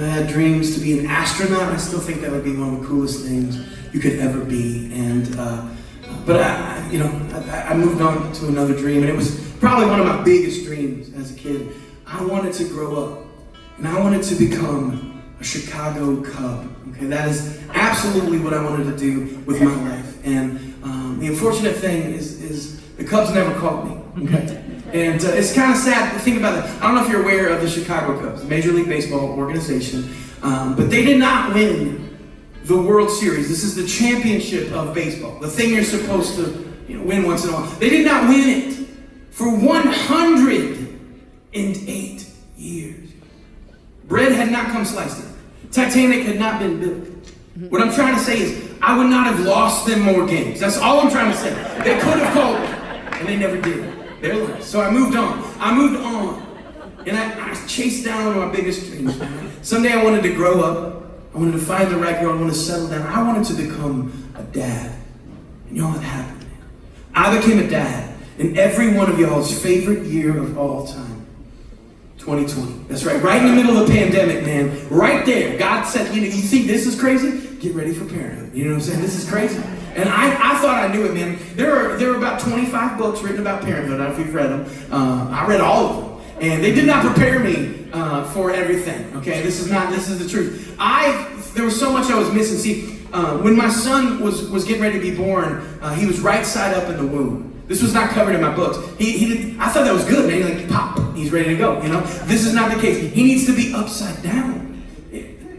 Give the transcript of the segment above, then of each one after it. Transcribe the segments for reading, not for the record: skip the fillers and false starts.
I had dreams to be an astronaut. I still think that would be one of the coolest things you could ever be. But I moved on to another dream, and it was probably one of my biggest dreams as a kid. I wanted to grow up, and I wanted to become a Chicago Cub. Okay, that is absolutely what I wanted to do with my life. And the unfortunate thing is the Cubs never called me. Okay. And it's kind of sad to think about that. I don't know if you're aware of the Chicago Cubs, Major League Baseball organization, but they did not win the World Series. This is the championship of baseball, the thing you're supposed to win once in a while. They did not win it for 108 years. Bread had not come sliced in. Titanic had not been built. What I'm trying to say is, I would not have lost them more games. That's all I'm trying to say. They could have called me, and they never did. Their life. So I moved on. And I chased down my biggest dreams. Someday I wanted to grow up. I wanted to find the right girl. I wanted to settle down. I wanted to become a dad. And y'all, it happened. I became a dad in every one of y'all's favorite year of all time. 2020. That's right. Right in the middle of the pandemic, man. Right there. God said, you think this is crazy? Get ready for parenthood. You know what I'm saying? This is crazy. And I thought I knew it, man. There are about 25 books written about parenthood. I don't know if you've read them. I read all of them. And they did not prepare me for everything. Okay, this is the truth. There was so much I was missing. See, when my son was getting ready to be born, he was right side up in the womb. This was not covered in my books. I thought that was good, man. Like, pop, he's ready to go. This is not the case. He needs to be upside down.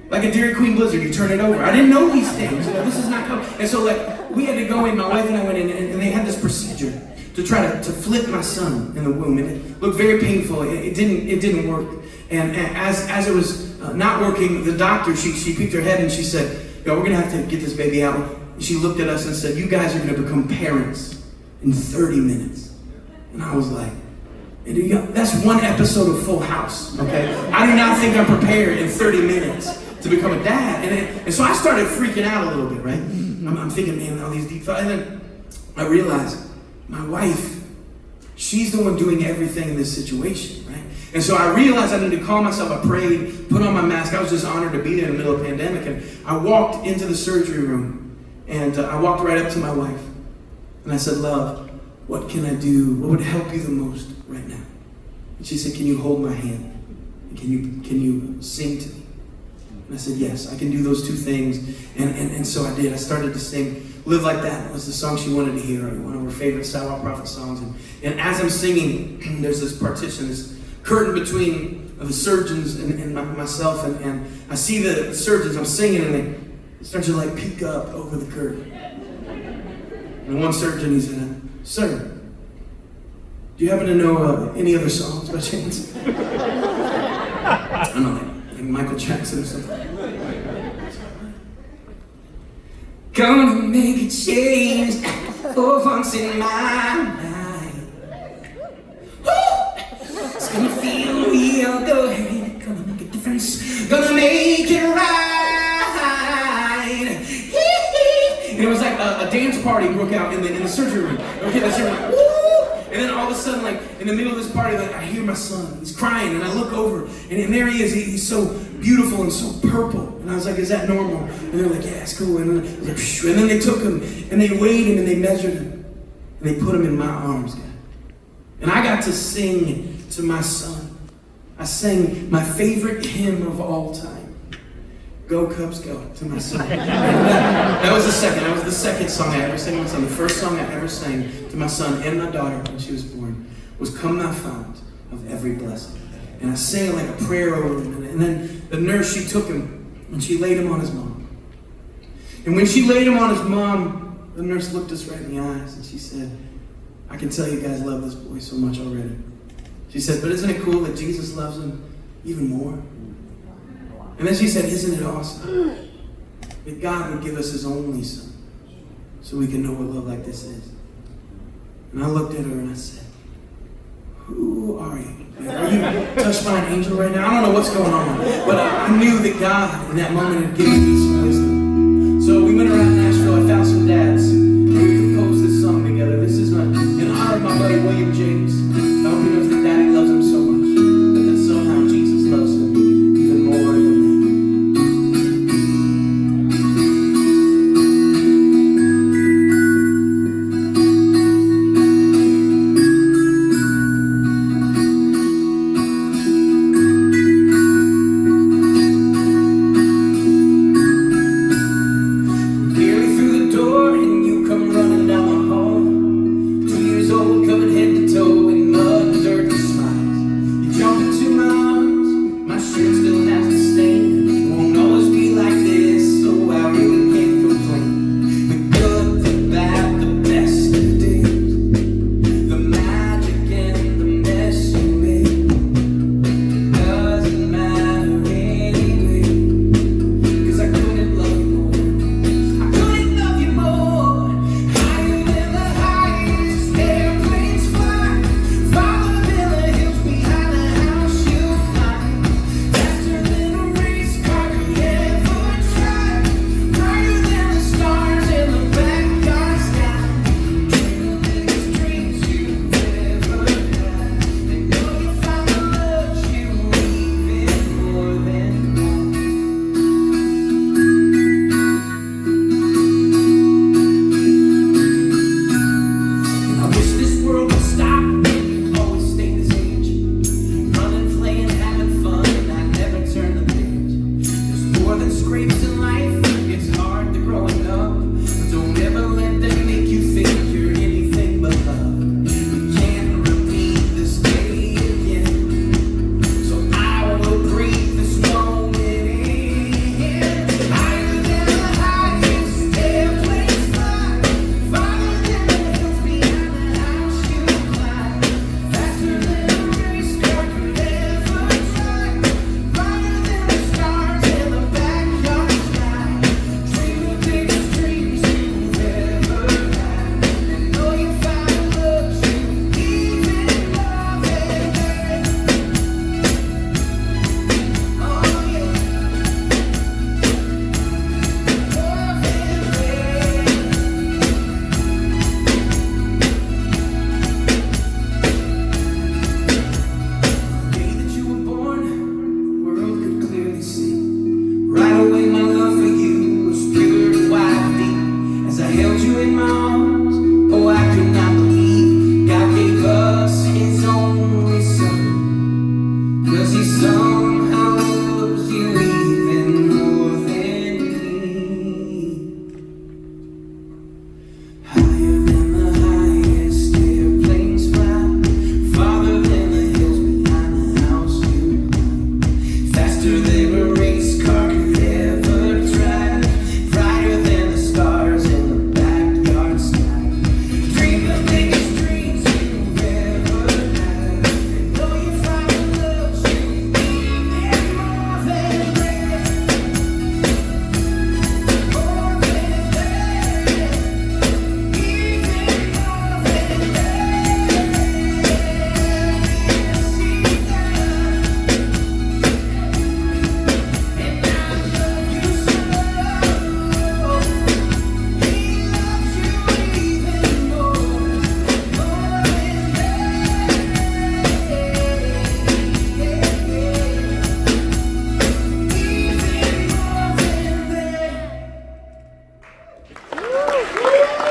Like a Dairy Queen Blizzard, you turn it over. I didn't know these things. This is not covered. And so, we had to go in. My wife and I went in, and they had this procedure to try to flip my son in the womb. And it looked very painful. It didn't work. And as it was not working, the doctor, she peeked her head and she said, we're going to have to get this baby out. And she looked at us and said, you guys are going to become parents in 30 minutes. And I was like, that's one episode of Full House, okay? I do not think I'm prepared in 30 minutes to become a dad. And so I started freaking out a little bit, right? I'm thinking, man, all these deep thoughts. And then I realized my wife, she's the one doing everything in this situation, right? And so I realized I needed to calm myself. I prayed, put on my mask. I was just honored to be there in the middle of the pandemic. And I walked into the surgery room, and I walked right up to my wife. And I said, love, what can I do? What would help you the most right now? And she said, can you hold my hand? Can you sing to me? And I said, yes, I can do those two things. And so I did. I started to sing. Live Like That was the song she wanted to hear, one of her favorite Sidewalk prophet songs. And as I'm singing, there's this partition, this curtain between the surgeons and myself. And I see the surgeons, I'm singing, and they start to peek up over the curtain. And one surgeon, he said, sir, do you happen to know any other songs by chance? I don't know, like Michael Jackson or something. Gonna make a change for once in my life. Woo! It's gonna feel real good. Gonna make a difference. Gonna make it right. And it was like a dance party broke out in the surgery room. Okay, the surgery room. Woo! And then all of a sudden, in the middle of this party, I hear my son. He's crying, and I look over, and there he is. He's so beautiful and so purple. And I was like, is that normal? And they're like, yeah, it's cool. And then they took him, and they weighed him, and they measured him. And they put him in my arms, God. And I got to sing to my son. I sang my favorite hymn of all time. Go Cubs Go, to my son. That was the second song I ever sang to my son. The first song I ever sang to my son and my daughter when she was born was Come Thou Fount of Every Blessing. And I sang like a prayer over him. And then the nurse, she took him and she laid him on his mom. And when she laid him on his mom, the nurse looked us right in the eyes and she said, I can tell you guys love this boy so much already. She said, but isn't it cool that Jesus loves him even more? And then she said, isn't it awesome that God would give us his only son so we can know what love like this is? And I looked at her and I said, who are you? Are you touched by an angel right now? I don't know what's going on. But I knew that God in that moment had given me some wisdom. So we went around